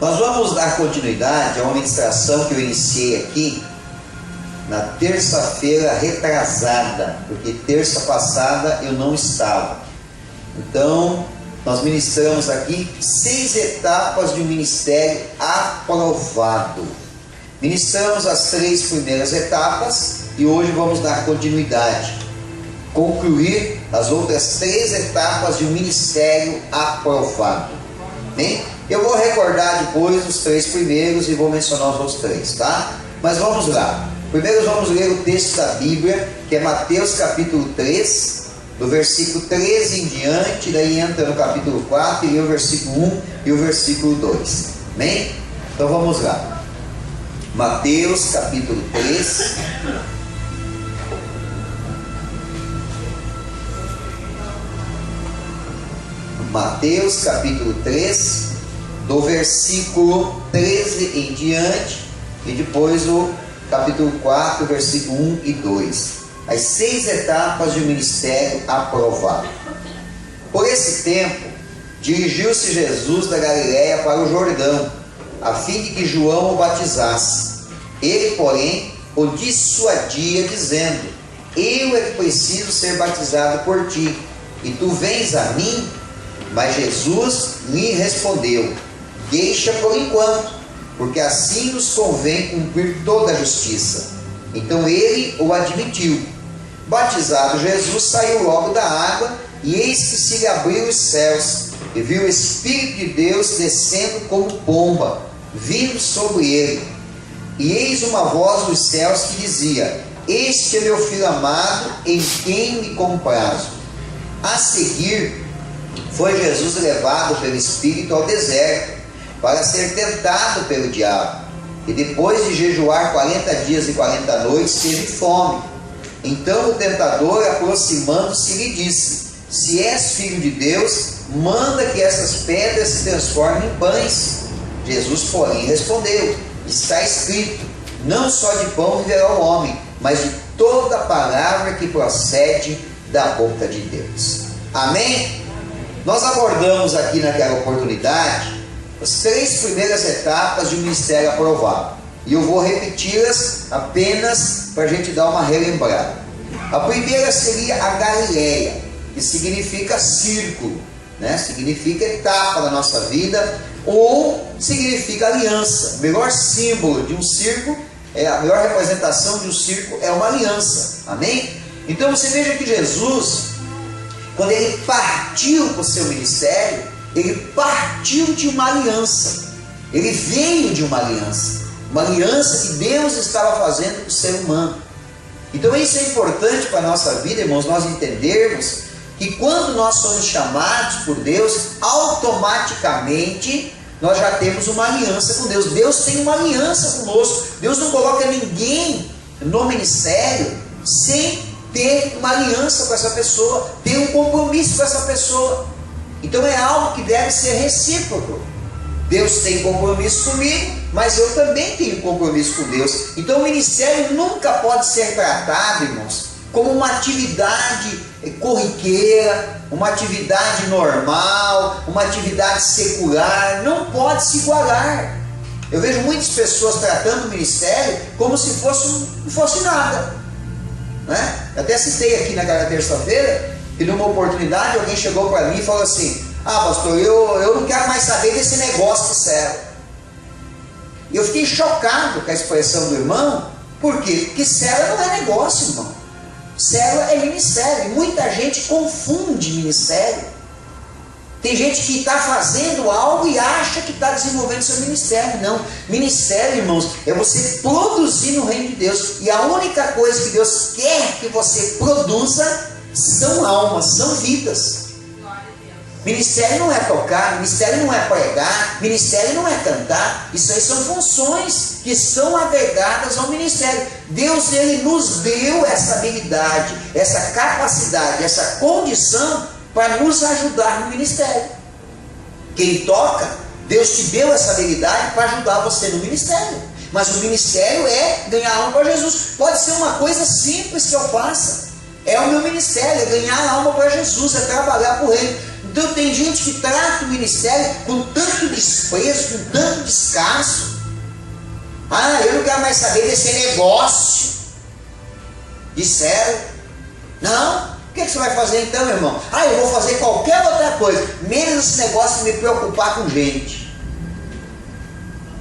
Nós vamos dar continuidade a uma ministração que eu iniciei aqui na terça-feira retrasada, porque terça passada eu não estava. Então, nós ministramos aqui 6 etapas de um ministério aprovado. Ministramos as 3 primeiras etapas e hoje vamos dar continuidade, concluir as outras 3 etapas de um ministério aprovado. Bem, eu vou recordar depois os 3 primeiros e vou mencionar os outros 3, tá? Mas vamos lá. Primeiro vamos ler o texto da Bíblia, que é Mateus capítulo 3, do versículo 13 em diante, daí entra no capítulo 4 e o versículo 1 e o versículo 2. Amém? Então vamos lá. Mateus capítulo 3. Mateus capítulo 3, do versículo 13 em diante, e depois o capítulo 4, versículo 1 e 2. As 6 etapas de um ministério aprovado. Por esse tempo, dirigiu-se Jesus da Galiléia para o Jordão, a fim de que João o batizasse. Ele, porém, o dissuadia, dizendo: eu é que preciso ser batizado por ti, e tu vens a mim? Mas Jesus lhe respondeu: deixa por enquanto, porque assim nos convém cumprir toda a justiça. Então ele o admitiu. Batizado Jesus, saiu logo da água, e eis que se lhe abriu os céus, e viu o Espírito de Deus descendo como pomba, vindo sobre ele. E eis uma voz dos céus que dizia: este é meu filho amado, em quem me comprazo. A seguir, foi Jesus levado pelo Espírito ao deserto, para ser tentado pelo diabo. E depois de jejuar 40 dias e 40 noites, teve fome. Então o tentador, aproximando-se, lhe disse: se és filho de Deus, manda que essas pedras se transformem em pães. Jesus, porém, respondeu: está escrito, não só de pão viverá o homem, mas de toda palavra que procede da boca de Deus. Amém? Nós abordamos aqui naquela oportunidade as 3 primeiras etapas de um ministério aprovado, e eu vou repeti-las apenas para a gente dar uma relembrada. A primeira seria a Galiléia, que significa círculo, né? Significa etapa da nossa vida, ou significa aliança. O melhor símbolo de um círculo, a melhor representação de um círculo é uma aliança. Amém? Então você veja que Jesus, quando ele partiu para o seu ministério, ele partiu de uma aliança. Ele veio de uma aliança que Deus estava fazendo com o ser humano. Então isso é importante para a nossa vida, irmãos, nós entendermos que quando nós somos chamados por Deus, automaticamente nós já temos uma aliança com Deus. Deus tem uma aliança conosco. Deus não coloca ninguém no ministério sem ter uma aliança com essa pessoa, ter um compromisso com essa pessoa. Então é algo que deve ser recíproco. Deus tem compromisso comigo, mas eu também tenho compromisso com Deus. Então o ministério nunca pode ser tratado, irmãos, como uma atividade corriqueira, uma atividade normal, uma atividade secular. Não pode se igualar. Eu vejo muitas pessoas tratando o ministério como se não fosse nada, né? Eu até citei aqui naquela terça-feira que numa oportunidade alguém chegou para mim e falou assim: pastor, eu não quero mais saber desse negócio de célula. E eu fiquei chocado com a expressão do irmão. Por quê? Porque célula não é negócio, irmão. Célula é ministério. E muita gente confunde ministério. Tem gente que está fazendo algo e acha que está desenvolvendo seu ministério. Não. Ministério, irmãos, é você produzir no reino de Deus. E a única coisa que Deus quer que você produza são almas, são vidas. Ministério não é tocar, ministério não é pregar, ministério não é cantar. Isso aí são funções que são agregadas ao ministério. Deus, ele nos deu essa habilidade, essa capacidade, essa condição para nos ajudar no ministério. Quem toca, Deus te deu essa habilidade para ajudar você no ministério. Mas o ministério é ganhar alma para Jesus. Pode ser uma coisa simples que eu faça. É o meu ministério, é ganhar alma para Jesus, é trabalhar por Ele. Então tem gente que trata o ministério com tanto desprezo, com tanto descaso. Ah, eu não quero mais saber desse negócio. Disseram. Não. O que você vai fazer então, meu irmão? Ah, eu vou fazer qualquer outra coisa, menos esse negócio de me preocupar com gente.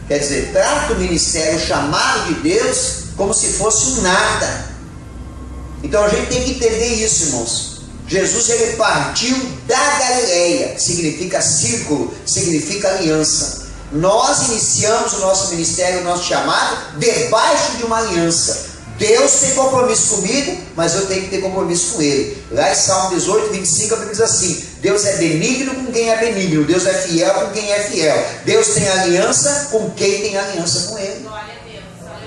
Quer dizer, trata o ministério, o chamado de Deus, como se fosse um nada. Então a gente tem que entender isso, irmãos. Jesus, ele partiu da Galileia, que significa círculo, significa aliança. Nós iniciamos o nosso ministério, o nosso chamado, debaixo de uma aliança. Deus tem compromisso comigo, mas eu tenho que ter compromisso com Ele. Lá em Salmo 18, 25, a Bíblia diz assim: Deus é benigno com quem é benigno, Deus é fiel com quem é fiel. Deus tem aliança com quem tem aliança com Ele.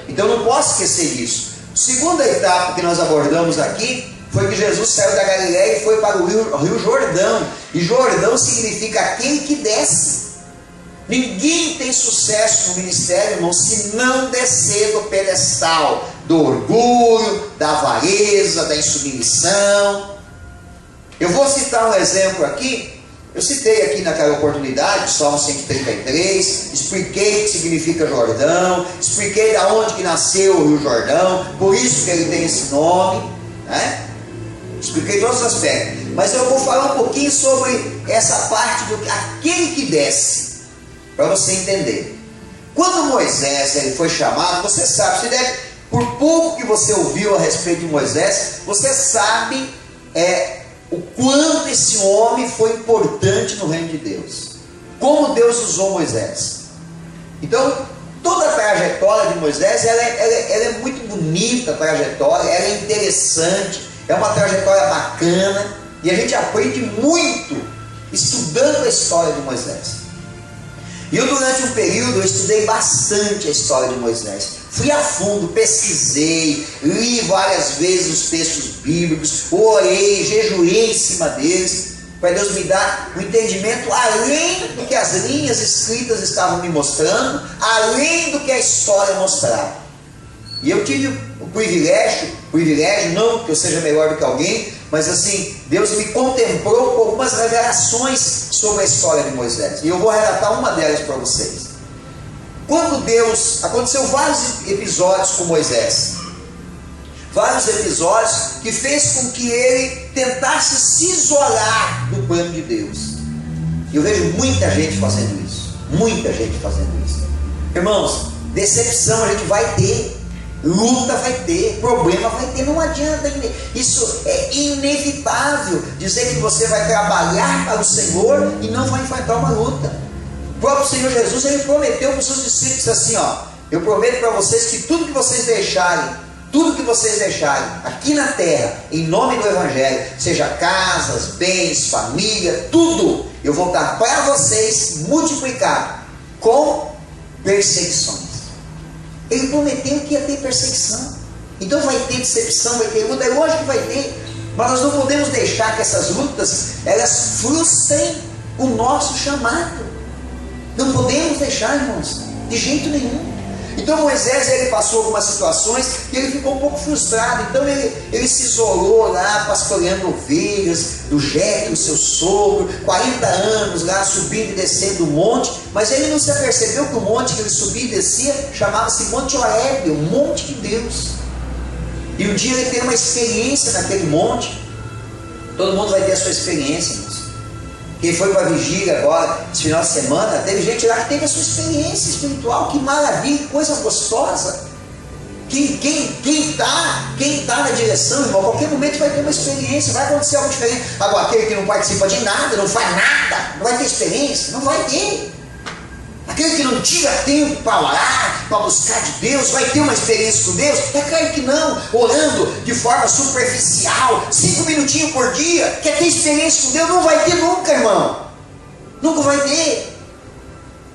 Então eu não posso esquecer disso. Segunda etapa que nós abordamos aqui foi que Jesus saiu da Galileia e foi para o Rio Jordão. E Jordão significa aquele que desce. Ninguém tem sucesso no ministério, irmão, se não descer do pedestal do orgulho, da avareza, da insubmissão. Eu vou citar um exemplo aqui. Eu citei aqui naquela oportunidade, Salmo 133, expliquei o que significa Jordão, expliquei de onde que nasceu o Rio Jordão, por isso que ele tem esse nome, né? Expliquei todos os aspectos. Mas eu vou falar um pouquinho sobre essa parte do aquele que desce, para você entender. Quando Moisés ele foi chamado, você sabe, você deve, por pouco que você ouviu a respeito de Moisés, você sabe o quanto esse homem foi importante no reino de Deus. Como Deus usou Moisés. Então, toda a trajetória de Moisés, ela é muito bonita, a trajetória, ela é interessante, é uma trajetória bacana, e a gente aprende muito estudando a história de Moisés. E eu, durante um período, eu estudei bastante a história de Moisés. Fui a fundo, pesquisei, li várias vezes os textos bíblicos, orei, jejuei em cima deles, para Deus me dar um entendimento além do que as linhas escritas estavam me mostrando, além do que a história mostrava. E eu tive o privilégio, não que eu seja melhor do que alguém, mas assim, Deus me contemplou com algumas revelações sobre a história de Moisés. E eu vou relatar uma delas para vocês. Aconteceu vários episódios com Moisés. Vários episódios que fez com que ele tentasse se isolar do plano de Deus. E eu vejo muita gente fazendo isso. Muita gente fazendo isso. Irmãos, decepção a gente vai ter. Luta vai ter, problema vai ter, não adianta, isso é inevitável, dizer que você vai trabalhar para o Senhor e não vai enfrentar uma luta. O próprio Senhor Jesus, ele prometeu para os seus discípulos assim, ó: eu prometo para vocês que tudo que vocês deixarem aqui na terra, em nome do Evangelho, seja casas, bens, família, tudo, eu vou dar para vocês multiplicado com perseguições. Ele prometeu que ia ter perseguição. Então vai ter decepção, vai ter luta. É lógico que vai ter. Mas nós não podemos deixar que essas lutas, elas frustrem o nosso chamado. Não podemos deixar, irmãos, de jeito nenhum. Então Moisés, ele passou algumas situações que ele ficou um pouco frustrado. Então ele se isolou lá, pastoreando ovelhas, do Jetro, seu sogro, 40 anos lá, subindo e descendo o monte. Mas ele não se apercebeu que o monte que ele subia e descia chamava-se Monte Horebe, o monte de Deus. E um dia ele tem uma experiência naquele monte. Todo mundo vai ter a sua experiência, irmãos. Quem foi para a vigília agora, esse final de semana, teve gente lá que teve a sua experiência espiritual. Que maravilha, que coisa gostosa. Quem está na direção, irmão, a qualquer momento vai ter uma experiência, vai acontecer algo diferente. Agora, aquele que não participa de nada, não faz nada, não vai ter experiência, não vai ter. Aquele que não tira tempo para orar, para buscar de Deus, vai ter uma experiência com Deus? É claro que não, orando de forma superficial, 5 minutinhos por dia, quer ter experiência com Deus? Não vai ter nunca, irmão. Nunca vai ter.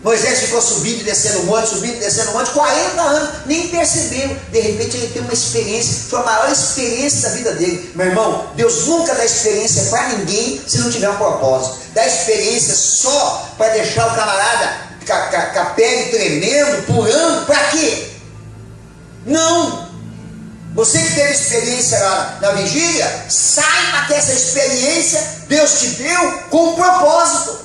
Moisés ficou subindo e descendo o monte, 40 anos, nem percebeu. De repente ele tem uma experiência, foi a maior experiência da vida dele. Meu irmão, Deus nunca dá experiência para ninguém se não tiver um propósito. Dá experiência só para deixar o camarada com a pele tremendo, pulando, para quê? Não! Você que teve experiência lá na vigília, saiba que essa experiência Deus te deu com um propósito.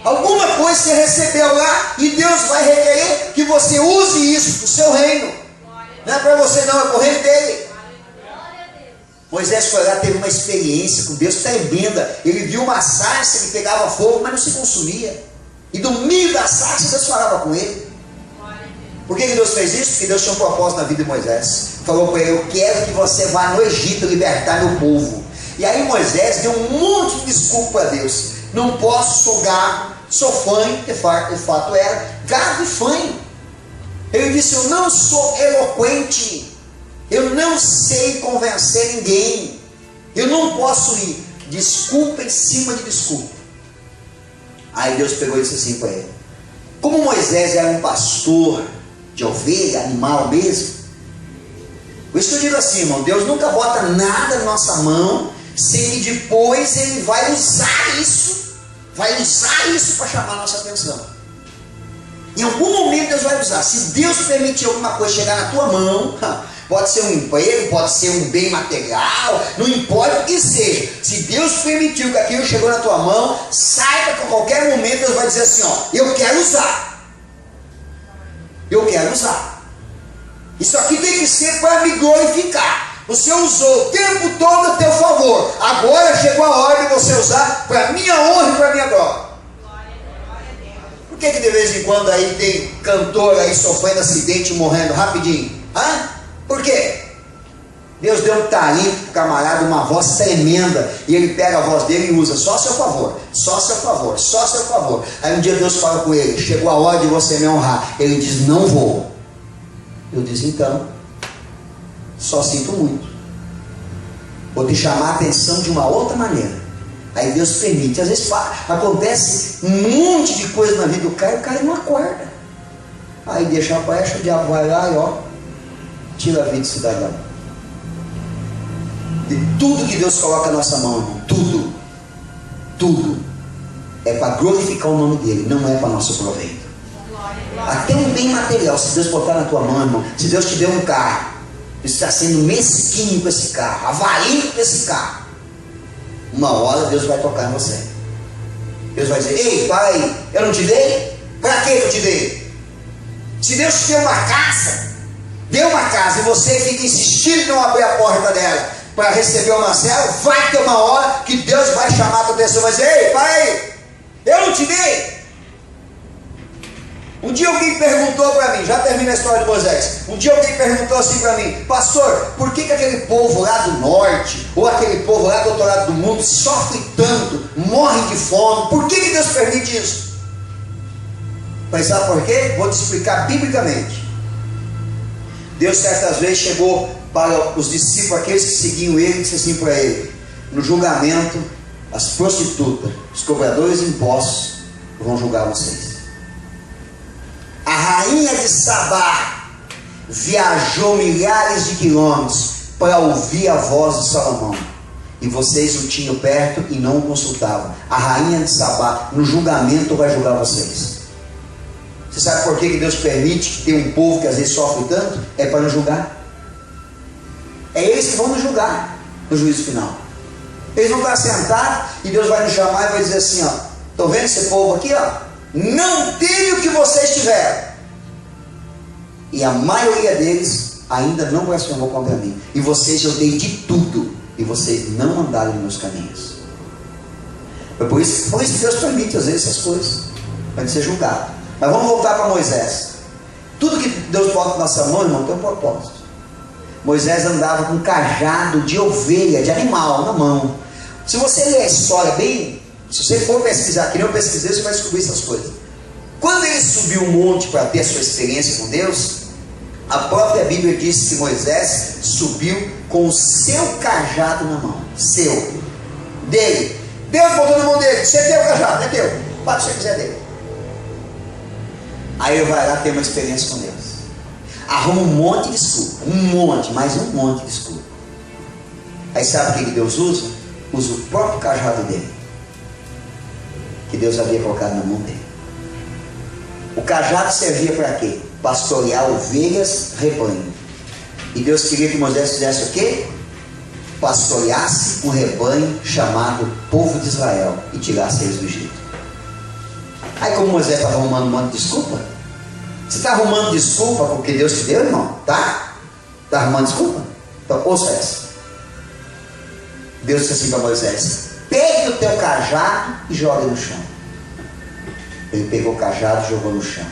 Alguma coisa você recebeu lá e Deus vai requerer que você use isso para o seu reino. Não é para você não, é para o reino dele. Moisés foi lá, teve uma experiência com Deus tremenda. Ele viu uma sarça que pegava fogo, mas não se consumia. E do meio da sarça Deus falava com ele. Por que Deus fez isso? Porque Deus tinha um propósito na vida de Moisés. Falou para ele: eu quero que você vá no Egito libertar meu povo. E aí Moisés deu um monte de desculpa para Deus. Não posso, sou gago, sou fanho, de fato era gago e fanho. Ele disse: eu não sou eloquente, eu não sei convencer ninguém, eu não posso ir. Desculpa em cima de desculpa. Aí Deus pegou e disse assim para ele: como Moisés era um pastor de ovelha, animal mesmo, por isso que eu digo assim, irmão, Deus nunca bota nada na nossa mão sem que depois Ele vai usar isso para chamar a nossa atenção. Em algum momento Deus vai usar. Se Deus permitir alguma coisa chegar na tua mão, pode ser um emprego, pode ser um bem material, não importa o que seja, se Deus permitiu que aquilo chegou na tua mão, saiba que a qualquer momento Deus vai dizer assim: ó, eu quero usar. Eu quero usar. Isso aqui tem que ser para me glorificar. Você usou o tempo todo a teu favor. Agora chegou a hora de você usar para minha honra e para minha glória. Por que de vez em quando aí tem cantor aí sofrendo acidente e morrendo rapidinho? Por quê? Deus deu um talento para o camarada, uma voz tremenda, e ele pega a voz dele e usa só a seu favor, só a seu favor, só a seu favor. Aí um dia Deus fala com ele: chegou a hora de você me honrar. Ele diz: não vou. Eu disse: então, só sinto muito, vou te chamar a atenção de uma outra maneira. Aí Deus permite. Às vezes acontece um monte de coisa na vida do cara, e o cara não acorda. Aí deixa a brecha, o diabo vai lá e ó, tira a vida do cidadão. De tudo que Deus coloca na nossa mão, irmão, tudo é para glorificar o nome dele, não é para nosso proveito. Até um bem material, se Deus botar na tua mão, irmão, se Deus te deu um carro, você está sendo mesquinho com esse carro, avarido com esse carro, uma hora Deus vai tocar em você. Deus vai dizer: ei, para aí, eu não te dei? Para que eu te dei? Se Deus te deu uma casa e você fica insistindo em não abrir a porta dela para receber o Marcelo, vai ter uma hora que Deus vai chamar a tua atenção e vai dizer: ei, para aí, eu não te dei? Um dia alguém perguntou para mim, já termina a história de Moisés, um dia alguém perguntou assim para mim: pastor, por que aquele povo lá do norte, ou aquele povo lá do outro lado do mundo, sofre tanto, morre de fome, por que Deus permite isso? Mas sabe por quê? Vou te explicar biblicamente. Deus certas vezes chegou para os discípulos, aqueles que seguiam ele, e disse assim para ele: no julgamento, as prostitutas, os cobradores de impostos vão julgar vocês. A rainha de Sabá viajou milhares de quilômetros para ouvir a voz de Salomão, e vocês o tinham perto e não o consultavam. A rainha de Sabá no julgamento vai julgar vocês. Você sabe por que Deus permite que tenha um povo que às vezes sofre tanto? É para nos julgar. É eles que vão nos julgar no juízo final. Eles vão estar sentados e Deus vai nos chamar e vai dizer assim: ó, estão vendo esse povo aqui, ó? Não tem o que vocês tiveram. E a maioria deles ainda não blasfemou contra mim. E vocês eu dei de tudo, e vocês não andaram nos meus caminhos. É por isso que Deus permite às vezes essas coisas, para ser julgado. Mas vamos voltar para Moisés. Tudo que Deus bota na nossa mão, irmão, tem um propósito. Moisés andava com um cajado de ovelha, de animal na mão. Se você ler a história bem, se você for pesquisar, que nem eu pesquisei, você vai descobrir essas coisas. Quando ele subiu o monte para ter a sua experiência com Deus, a própria Bíblia diz que Moisés subiu com o seu cajado na mão. Seu. Dele. Deus botou na mão dele. Você tem o cajado, é teu. Faz o que você quiser dele. Aí ele vai lá ter uma experiência com Deus. Arruma um monte de desculpa. Mais um monte de desculpa. Aí sabe o que Deus usa? Usa o próprio cajado dele, que Deus havia colocado na mão dele. O cajado servia para quê? Pastorear ovelhas, rebanho. E Deus queria que Moisés fizesse o quê? Pastoreasse um rebanho chamado povo de Israel e tirasse eles do Egito. Aí como Moisés estava arrumando um monte de desculpa, você está arrumando desculpa porque Deus te deu, irmão? Tá? Está arrumando desculpa? Então ouça essa. Deus disse assim para Moisés: pegue o teu cajado e jogue no chão. Ele pegou o cajado e jogou no chão.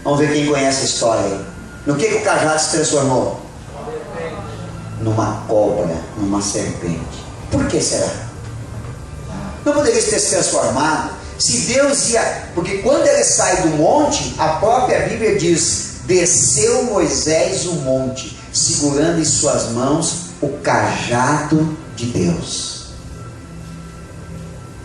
Vamos ver quem conhece a história aí. No que o cajado se transformou? Numa cobra, numa serpente. Por que será? Não poderia ter se transformado se Deus ia... Porque quando ele sai do monte, a própria Bíblia diz: desceu Moisés o monte, segurando em suas mãos o cajado de Deus.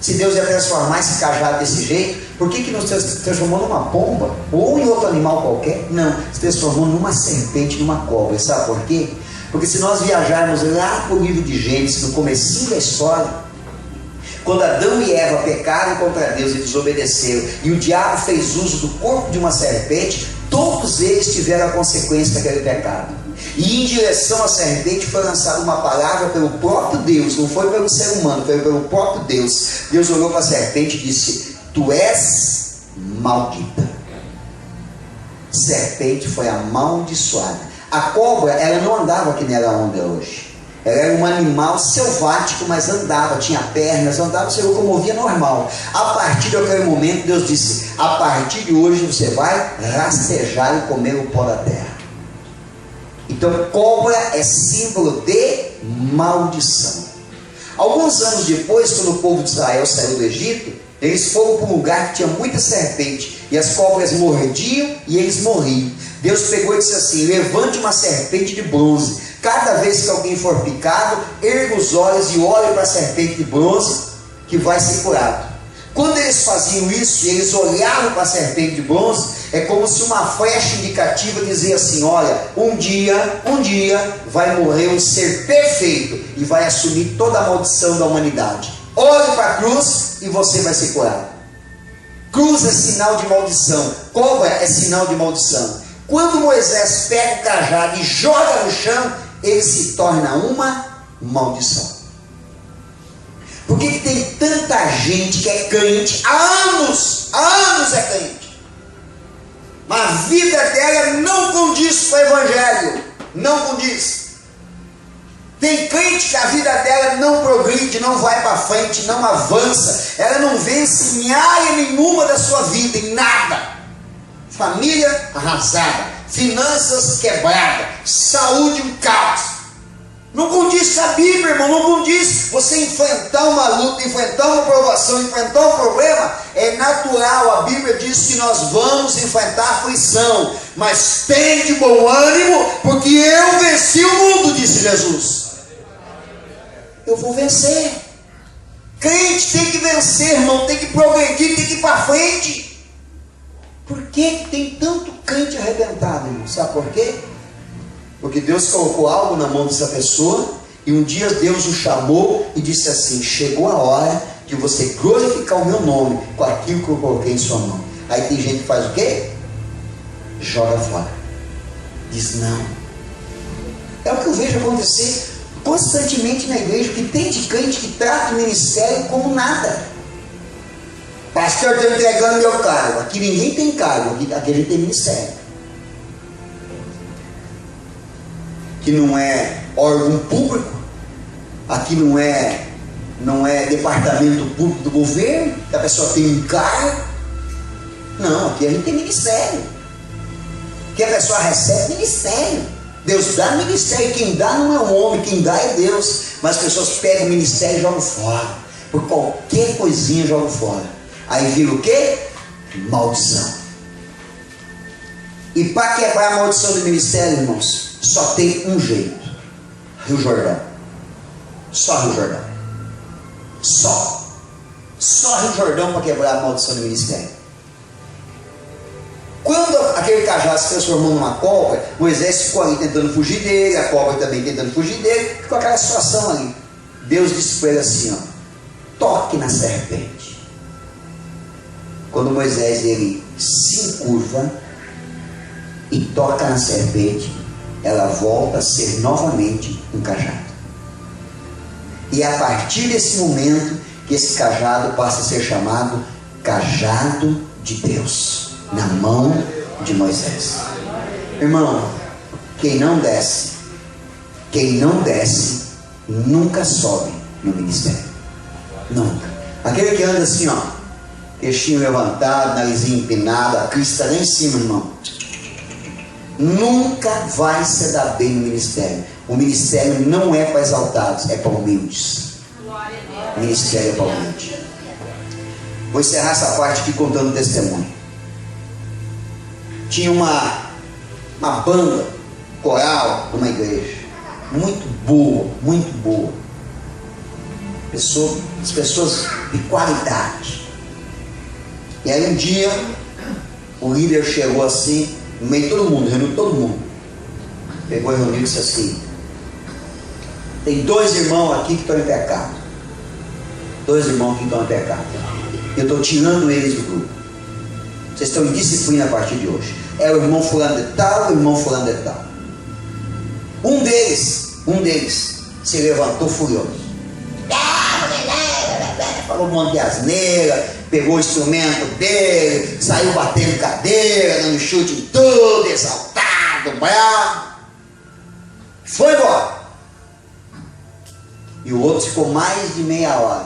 Se Deus ia transformar esse cajado desse jeito, por que não se transformou numa pomba ou em outro animal qualquer? Não, se transformou numa serpente, numa cobra. Sabe por quê? Porque se nós viajarmos lá para o livro de Gênesis, no comecinho da história, quando Adão e Eva pecaram contra Deus e desobedeceram, e o diabo fez uso do corpo de uma serpente, todos eles tiveram a consequência daquele pecado. E em direção à serpente foi lançada uma palavra pelo próprio Deus, não foi pelo ser humano, foi pelo próprio Deus. Deus olhou para a serpente e disse: tu és maldita. Serpente foi amaldiçoada. A cobra, ela não andava que nem ela anda hoje. Ela era um animal selvático, mas andava, tinha pernas, andava, se locomovia normal. A partir daquele momento, Deus disse: a partir de hoje você vai rastejar e comer o pó da terra. Então, cobra é símbolo de maldição. Alguns anos depois, quando o povo de Israel saiu do Egito, eles foram para um lugar que tinha muita serpente, e as cobras mordiam e eles morriam. Deus pegou e disse assim: levante uma serpente de bronze. Cada vez que alguém for picado, erga os olhos e olhe para a serpente de bronze, que vai ser curado. Quando eles faziam isso e eles olhavam para a serpente de bronze, é como se uma flecha indicativa dizia assim: olha, um dia vai morrer um ser perfeito e vai assumir toda a maldição da humanidade. Olhe para a cruz e você vai ser curado. Cruz é sinal de maldição, cobra é sinal de maldição. Quando Moisés pega o cajado e joga no chão, ele se torna uma maldição. Por que tem tanta gente que é crente há anos é crente, mas a vida dela não condiz com o evangelho, não condiz. Tem crente que a vida dela não progride, não vai para frente, não avança, ela não vence em área nenhuma da sua vida, em nada. Família arrasada, finanças quebradas, saúde um caos. Não condiz com a Bíblia, irmão, não condiz. Você enfrentar uma luta, enfrentar uma provação, enfrentar um problema, é natural. A Bíblia diz que nós vamos enfrentar aflição, mas tem de bom ânimo, porque eu venci o mundo, disse Jesus. Eu vou vencer. Crente tem que vencer, irmão, tem que progredir, tem que ir para frente. Por que tem tanto crente arrebentado, irmão? Sabe por quê? Porque Deus colocou algo na mão dessa pessoa, e um dia Deus o chamou e disse assim: chegou a hora de você glorificar o meu nome com aquilo que eu coloquei em sua mão. Aí tem gente que faz o quê? Joga fora. Diz não. É o que eu vejo acontecer constantemente na igreja, que tem de crente que trata o ministério como nada. Pastor, estou entregando meu cargo. Aqui ninguém tem cargo, aqui a gente tem ministério. Aqui não é órgão público, aqui não é departamento público do governo, que a pessoa tem um cargo. Não, aqui a gente tem ministério. Aqui a pessoa recebe ministério. Deus dá ministério, quem dá não é o homem, quem dá é Deus. Mas as pessoas pegam o ministério e jogam fora. Por qualquer coisinha jogam fora. Aí vira o quê? Maldição. E para quebrar a maldição do ministério, irmãos, só tem um jeito: Rio Jordão. Só Rio Jordão. Só Rio Jordão para quebrar a maldição do ministério. Quando aquele cajado se transformou numa cobra, Moisés ficou ali tentando fugir dele, a cobra também tentando fugir dele, ficou aquela situação ali. Deus disse para ele assim: ó, toque na serpente. Quando Moisés ele se encurva e toca na serpente, ela volta a ser novamente um cajado. E é a partir desse momento que esse cajado passa a ser chamado cajado de Deus, na mão de Moisés. Irmão, quem não desce nunca sobe no ministério. Nunca. Aquele que anda assim, ó, queixinho levantado, narizinho empinado, a crista lá em cima, irmão, nunca vai se dar bem no ministério. O ministério não é para exaltados, é para humildes. O ministério é para humildes. Vou encerrar essa parte aqui contando um testemunho. Tinha uma banda coral numa igreja, muito boa, muito boa. As pessoas de qualidade. E aí um dia o líder chegou assim, no meio de todo mundo, reuniu todo mundo. Pegou e reuniu e disse assim: tem 2 irmãos aqui que estão em pecado. 2 irmãos que estão em pecado. Eu estou tirando eles do grupo. Vocês estão em disciplina a partir de hoje. É o irmão fulano de tal, o irmão fulano de tal. Um deles se levantou furioso. Falou um monte de asneira, pegou o instrumento dele, saiu batendo cadeira, dando chute em tudo, exaltado, bravo. Foi embora. E o outro ficou mais de meia hora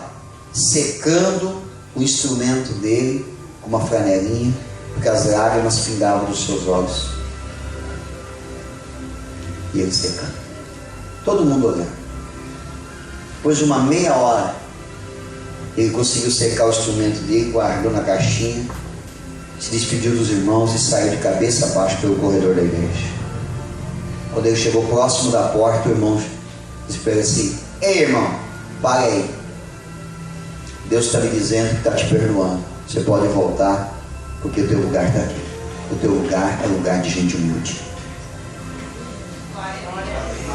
secando o instrumento dele com uma flanelinha, porque as lágrimas pingavam dos seus olhos. E ele secando. Todo mundo olhando. Depois de uma meia hora, ele conseguiu secar o instrumento dele, guardou na caixinha, se despediu dos irmãos e saiu de cabeça abaixo pelo corredor da igreja. Quando ele chegou próximo da porta, o irmão disse para ele assim: ei, irmão, para aí. Deus está me dizendo que está te perdoando. Você pode voltar, porque o teu lugar está aqui. O teu lugar é lugar de gente humilde.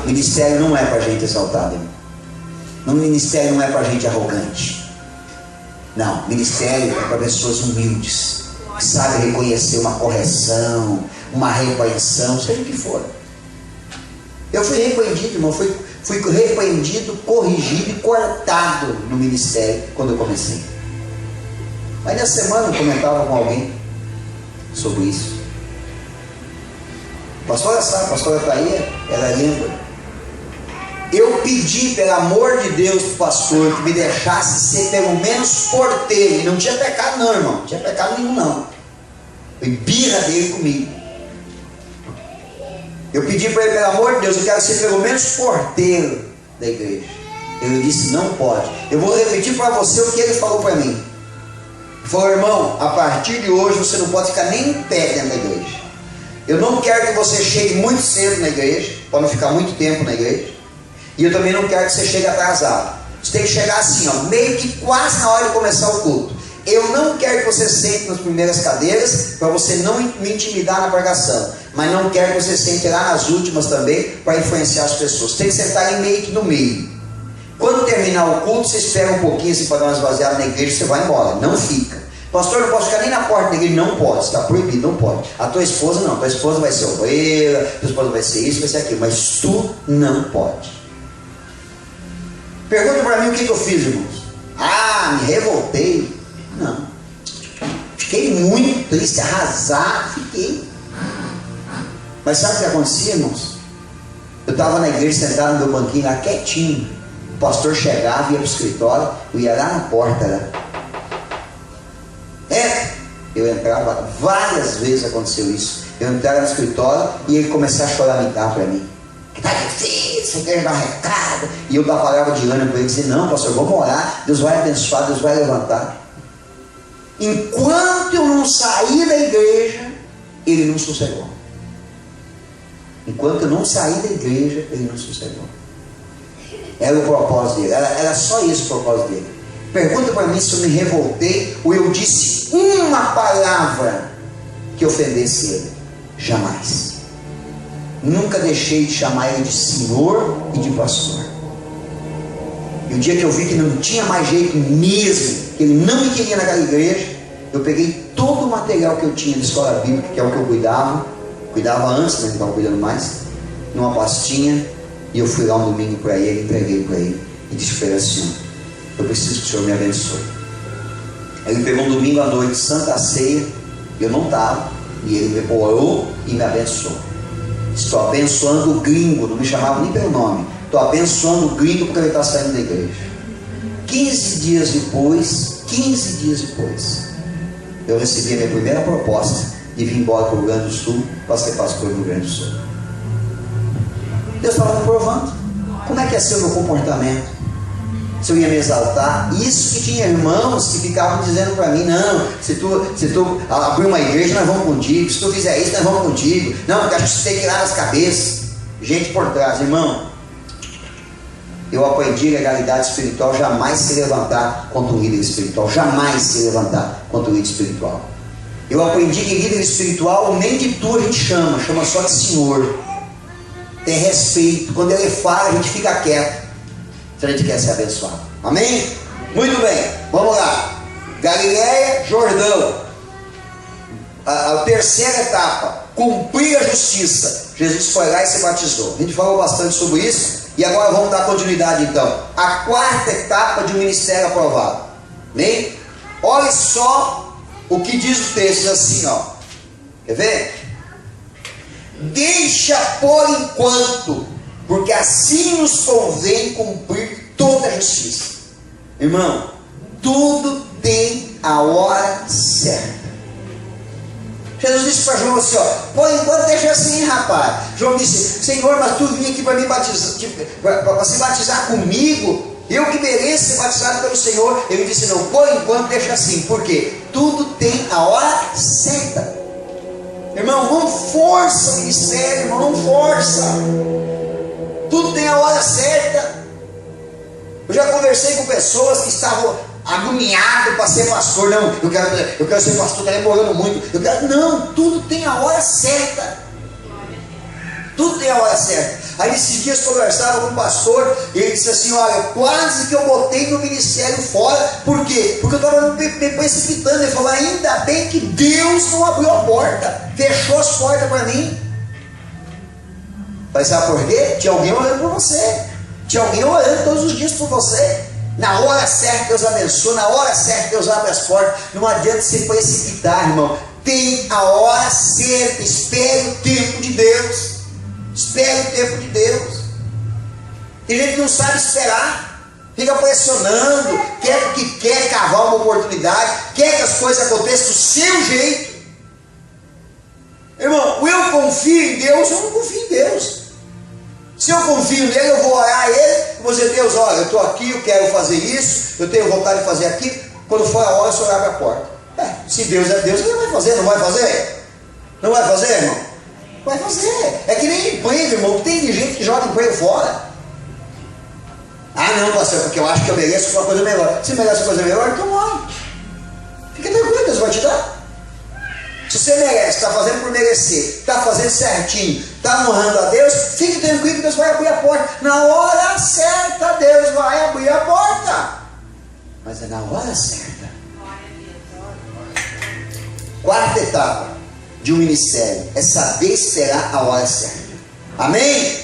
Ministério não é para gente exaltada, irmão. Ministério não é para gente arrogante. Não, ministério é para pessoas humildes, que sabem reconhecer uma correção, uma repreensão, seja o que for. Eu fui repreendido, irmão, fui repreendido, corrigido e cortado no ministério quando eu comecei. Mas nessa semana eu comentava com alguém sobre isso. A pastora sabe, a pastora Thaía, ela lembra. Eu pedi, pelo amor de Deus, para o pastor que me deixasse ser pelo menos porteiro. E não tinha pecado não, irmão. Não tinha pecado nenhum não. Foi birra dele comigo. Eu pedi para ele, pelo amor de Deus, eu quero ser pelo menos porteiro da igreja. Ele disse: não pode. Eu vou repetir para você o que ele falou para mim. Ele falou: irmão, a partir de hoje você não pode ficar nem em pé dentro da igreja. Eu não quero que você chegue muito cedo na igreja, para não ficar muito tempo na igreja. E eu também não quero que você chegue atrasado. Você tem que chegar assim, ó, meio que quase na hora de começar o culto. Eu não quero que você sente nas primeiras cadeiras, para você não me intimidar na pregação. Mas não quero que você sente lá nas últimas também, para influenciar as pessoas. Você tem que sentar ali meio que no meio. Quando terminar o culto, você espera um pouquinho assim, para dar uma esvaziada na igreja, você vai embora. Não fica. Pastor, eu não posso ficar nem na porta da igreja. Não pode, está proibido, não pode. A tua esposa não, tua esposa vai ser obreira, tua esposa vai ser isso, vai ser aquilo. Mas tu não pode. Pergunta para mim o que eu fiz, irmãos. Me revoltei. Não. Fiquei muito triste, arrasado, fiquei. Mas sabe o que acontecia, irmãos? Eu estava na igreja sentado no meu banquinho lá quietinho. O pastor chegava, ia para o escritório, eu ia lá na porta lá. Eu entrava, várias vezes aconteceu isso. Eu entrava no escritório e ele começava a chorar para mim. Está difícil, a igreja dá um recado. E eu dava palavra de ânimo para ele, dizer: não, pastor, vamos orar, Deus vai abençoar, Deus vai levantar. Enquanto eu não saí da igreja, ele não sossegou. Enquanto eu não saí da igreja, ele não sossegou. Era o propósito dele, era só isso o propósito dele. Pergunta para mim se eu me revoltei ou eu disse uma palavra que ofendesse ele. Jamais. Nunca deixei de chamar ele de senhor e de pastor. E o dia que eu vi que não tinha mais jeito mesmo, que ele não me queria naquela igreja, eu peguei todo o material que eu tinha de escola bíblica, que é o que eu cuidava antes, né, não estava cuidando mais. numa pastinha, e eu fui lá um domingo para ele, entreguei para ele e disse para ele assim: eu preciso que o Senhor me abençoe. Ele pegou um domingo à noite, Santa Ceia, eu não estava, e ele me orou e me abençoou. Estou abençoando o gringo, não me chamava nem pelo nome, estou abençoando o gringo porque ele está saindo da igreja. 15 dias depois, eu recebi a minha primeira proposta de vir embora para o Rio Grande do Sul para ser pastor no Rio Grande do Sul. Deus estava me provando como é que ia ser o meu comportamento, se eu ia me exaltar. Isso que tinha irmãos que ficavam dizendo para mim: não, se tu abrir uma igreja, nós vamos contigo, se tu fizer isso, nós vamos contigo, não, porque acho que você tem que tirar as cabeças. Gente por trás. Irmão, eu aprendi legalidade espiritual: jamais se levantar contra um líder espiritual, jamais se levantar contra um líder espiritual. Eu aprendi que líder espiritual nem de tu a gente chama só de Senhor. Tem respeito, quando ele fala a gente fica quieto, se a gente quer ser abençoado. Amém? Muito bem, vamos lá. Galileia, Jordão. A terceira etapa, cumprir a justiça. Jesus foi lá e se batizou. A gente falou bastante sobre isso. E agora vamos dar continuidade então. A quarta etapa de um ministério aprovado. Amém? Olha só o que diz o texto assim, ó. Quer ver? Deixa por enquanto, porque assim nos convém cumprir toda a justiça. Irmão, tudo tem a hora certa. Jesus disse para João assim, ó: por enquanto deixa assim, rapaz. João disse: Senhor, mas tu vinha aqui para me batizar, para se batizar comigo, eu que mereço ser batizado pelo Senhor. Ele disse: não, por enquanto deixa assim, porque tudo tem a hora certa. Irmão, não força o ministério, irmão, não força. Tudo tem a hora certa. Eu já conversei com pessoas que estavam agoniadas para ser pastor. Não, eu quero ser pastor, está demorando muito. Não, tudo tem a hora certa. Tudo tem a hora certa. Aí esses dias conversava com um pastor, e ele disse assim: olha, quase que eu botei meu ministério fora. Por quê? Porque eu estava me precipitando. Ele falou: ainda bem que Deus não abriu a porta, fechou as portas para mim. Mas sabe por quê? Tinha alguém orando por você, tinha alguém orando todos os dias por você. Na hora certa Deus abençoa, na hora certa Deus abre as portas. Não adianta se precipitar, irmão. Tem a hora certa. Espere o tempo de Deus. Espere o tempo de Deus. Tem gente que não sabe esperar, fica pressionando, quer porque quer cavar uma oportunidade, quer que as coisas aconteçam do seu jeito. Irmão, eu confio em Deus, eu não confio em Deus. Se eu confio nele, eu vou orar a ele, vou dizer: Deus, olha, eu estou aqui, eu quero fazer isso, eu tenho vontade de fazer aquilo. Quando for a hora, o Senhor abre a porta. Se Deus é Deus, ele vai fazer, não vai fazer? Não vai fazer, irmão? Vai fazer. É que nem emprego, irmão. Tem gente que joga emprego fora. Ah, não, pastor, porque eu acho que eu mereço uma coisa melhor. Se merece uma coisa melhor, então olha. Fica tranquilo, Deus vai te dar. Se você merece, está fazendo por merecer, está fazendo certinho, está honrando a Deus, fique tranquilo que Deus vai abrir a porta. Na hora certa, Deus vai abrir a porta. Mas é na hora certa. Quarta etapa de um ministério é saber esperar a hora certa. Amém?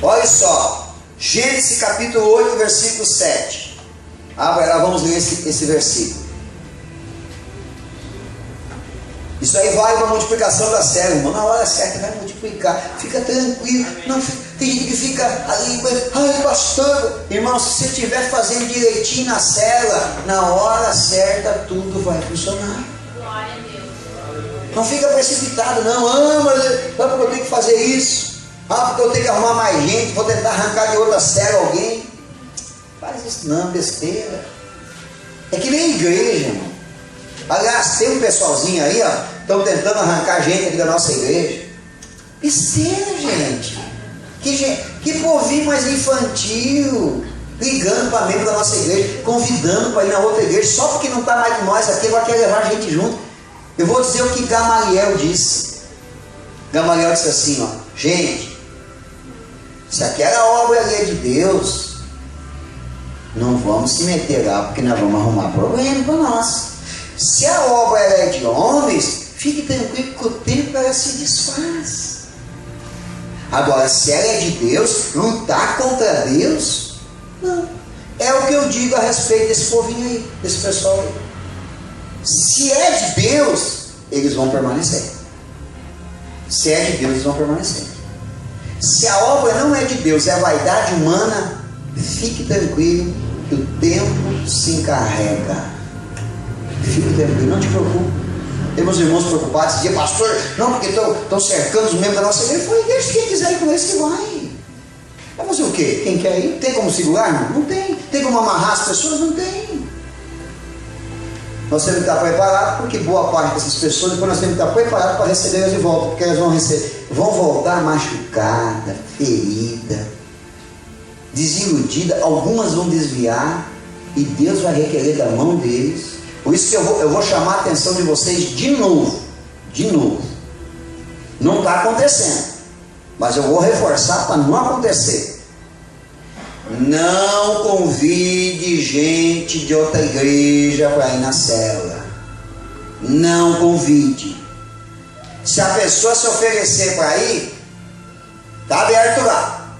Olha só, Gênesis capítulo 8, versículo 7. Vamos ler esse versículo. Isso aí vale para a multiplicação da célula, irmão. Na hora certa vai multiplicar. Fica tranquilo. Não, tem gente que fica ali: ai, pastor. Irmão, se você estiver fazendo direitinho na célula, na hora certa tudo vai funcionar. Glória a Deus. Não fica precipitado, não. Mas eu tenho que fazer isso. Porque eu tenho que arrumar mais gente. Vou tentar arrancar de outra célula alguém. Faz isso não, besteira. É que nem igreja, irmão. Aliás, tem um pessoalzinho aí, ó, estão tentando arrancar gente aqui da nossa igreja. Besteira, gente. Que povinho mais infantil, ligando para membro da nossa igreja, convidando para ir na outra igreja, só porque não está mais com nós aqui, vai querer levar a gente junto. Eu vou dizer o que Gamaliel disse. Gamaliel disse assim, ó: gente, se aquela obra ali é de Deus, não vamos se meter lá, porque nós vamos arrumar problema para nós. Se a obra é de homens, fique tranquilo que o tempo ela se desfaz. Agora, se ela é de Deus, lutar contra Deus, não. É o que eu digo a respeito desse povinho aí, desse pessoal aí. Se é de Deus, eles vão permanecer. Se é de Deus, eles vão permanecer. Se a obra não é de Deus, é a vaidade humana, fique tranquilo que o tempo se encarrega. Fique tranquilo, não te preocupe. Tem meus irmãos preocupados, diziam, pastor, não, porque estão cercando os membros da nossa igreja. Eu falei, deixa quem quiser ir com eles que vai. Vai fazer o quê? Quem quer ir? Tem como segurar? Não tem. Tem como amarrar as pessoas? Não tem. Nós temos que estar preparados, porque boa parte dessas pessoas, depois nós temos que estar preparados para recebê-las de volta, porque elas vão voltar machucadas, feridas, desiludidas, algumas vão desviar, e Deus vai requerer da mão deles. Por isso que eu vou chamar a atenção de vocês de novo. Não está acontecendo, mas eu vou reforçar para não acontecer. Não convide gente de outra igreja para ir na célula. Não convide. Se a pessoa se oferecer para ir, está aberto lá.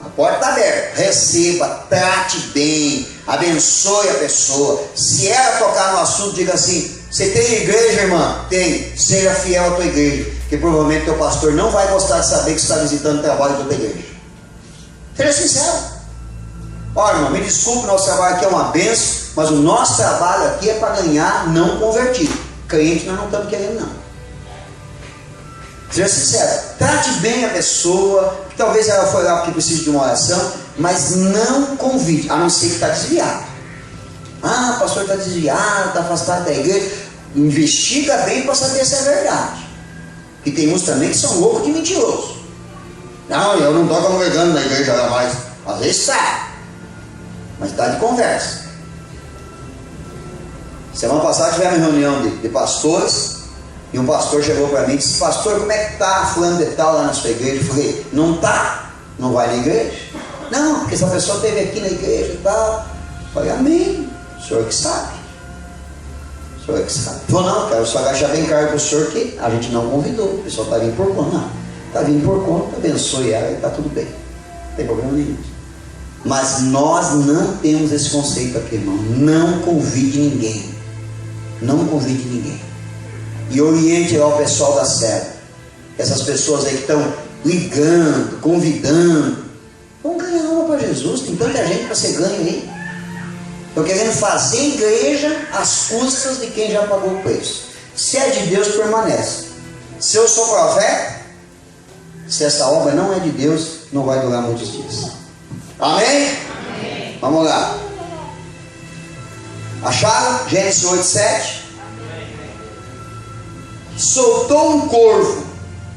A porta está aberta. Receba, trate bem, abençoe a pessoa. Se ela tocar no assunto, diga assim: você tem igreja, irmã? Tem. Seja fiel à tua igreja, porque provavelmente teu pastor não vai gostar de saber que você está visitando o trabalho da tua igreja. Seja sincero. Olha, irmão, me desculpe, nosso trabalho aqui é uma benção, mas o nosso trabalho aqui é para ganhar não convertido. Crente nós não estamos querendo, não. Seja sincero. Trate bem a pessoa, que talvez ela foi lá porque precisa de uma oração, mas não convide, a não ser que está desviado. Ah, o pastor está desviado, está afastado da igreja. Investiga bem para saber se é verdade. E tem uns também que são loucos de mentiroso. Não, eu não estou congregando na igreja lá mais. Às vezes está, mas está de conversa. Semana passada tivemos uma reunião de pastores, e um pastor chegou para mim e disse: pastor, como é que está fulano de tal lá na sua igreja? Eu falei: não está? Não vai na igreja? Não, porque essa pessoa esteve aqui na igreja e tal. Eu falei: amém, o senhor que sabe. O senhor que sabe. Eu falei: não, quero só agachar bem caro para o senhor que a gente não convidou, o pessoal está vindo por conta. Não. Está vindo por conta, abençoe ela e está tudo bem. Não tem problema nenhum. Mas nós não temos esse conceito aqui, irmão. Não convide ninguém. Não convide ninguém. E oriente lá o pessoal da célula. Essas pessoas aí que estão ligando, convidando. Vão ganhar alma para Jesus. Tem tanta gente para ser ganho aí. Estão querendo fazer igreja às custas de quem já pagou o preço. Se é de Deus, permanece. Se eu sou profeta, se essa obra não é de Deus, não vai durar muitos dias. Amém? Amém. Vamos lá. Acharam? Gênesis 8:7. Soltou um corvo,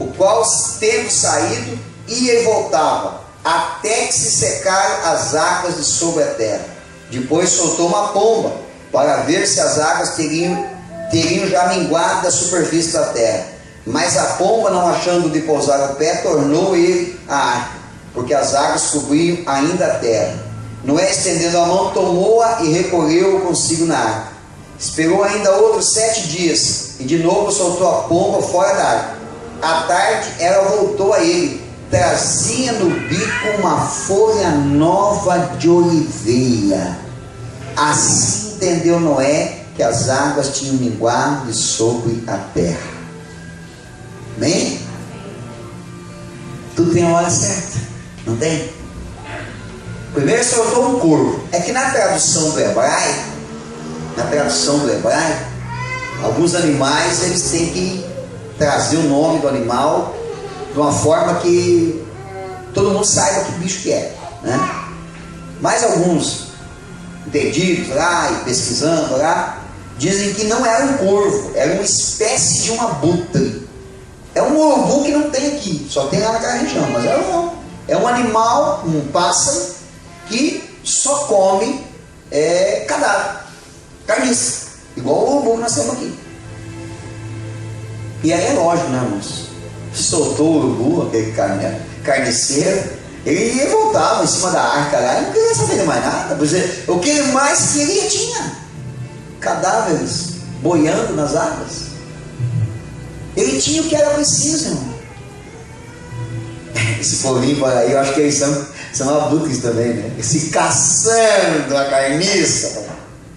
o qual, tendo saído, ia e voltava, até que se secaram as águas de sobre a terra. Depois soltou uma pomba, para ver se as águas teriam já minguado da superfície da terra. Mas a pomba, não achando de pousar o pé, tornou ele a arca, porque as águas cobriam ainda a terra. Noé, estendendo a mão, tomou-a e recolheu-o consigo na arca. Esperou ainda outros 7 dias, e de novo soltou a pomba fora da arca. À tarde, ela voltou a ele, trazia no bico uma folha nova de oliveira. Assim entendeu Noé que as águas tinham minguado de sobre a terra. Amém? Tudo tem a hora certa, não tem? Primeiro soltou um corvo. É que na tradução do hebraico, alguns animais eles têm que trazer o nome do animal de uma forma que todo mundo saiba que bicho que é, né? Mas alguns entendidos lá e pesquisando lá dizem que não era um corvo, era uma espécie de um abutre. É um urubu que não tem aqui, só tem lá naquela região, mas é um animal, um pássaro, que só come cadáver, carniça, igual o urubu que nós temos aqui. E aí é lógico, né, irmãos? Soltou o urubu, aquele carniceiro, ele ia voltava em cima da arca lá, e não queria saber de mais nada, porque o que ele mais queria tinha cadáveres boiando nas águas. Ele tinha o que era preciso, irmão. Esse povinho por aí, eu acho que eles são abutres também, né? Se caçando a carniça,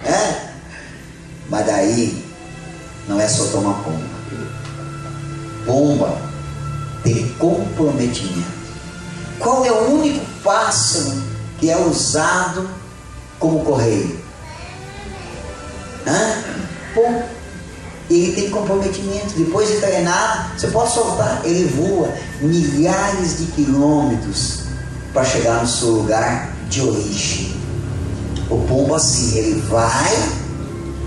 né? Mas daí, não é só tomar pomba. Pomba tem comprometimento. Qual é o único pássaro que é usado como correio? Pomba. Ele tem comprometimento. Depois de treinado, você pode soltar. Ele voa milhares de quilômetros para chegar no seu lugar de origem. O pombo assim, ele vai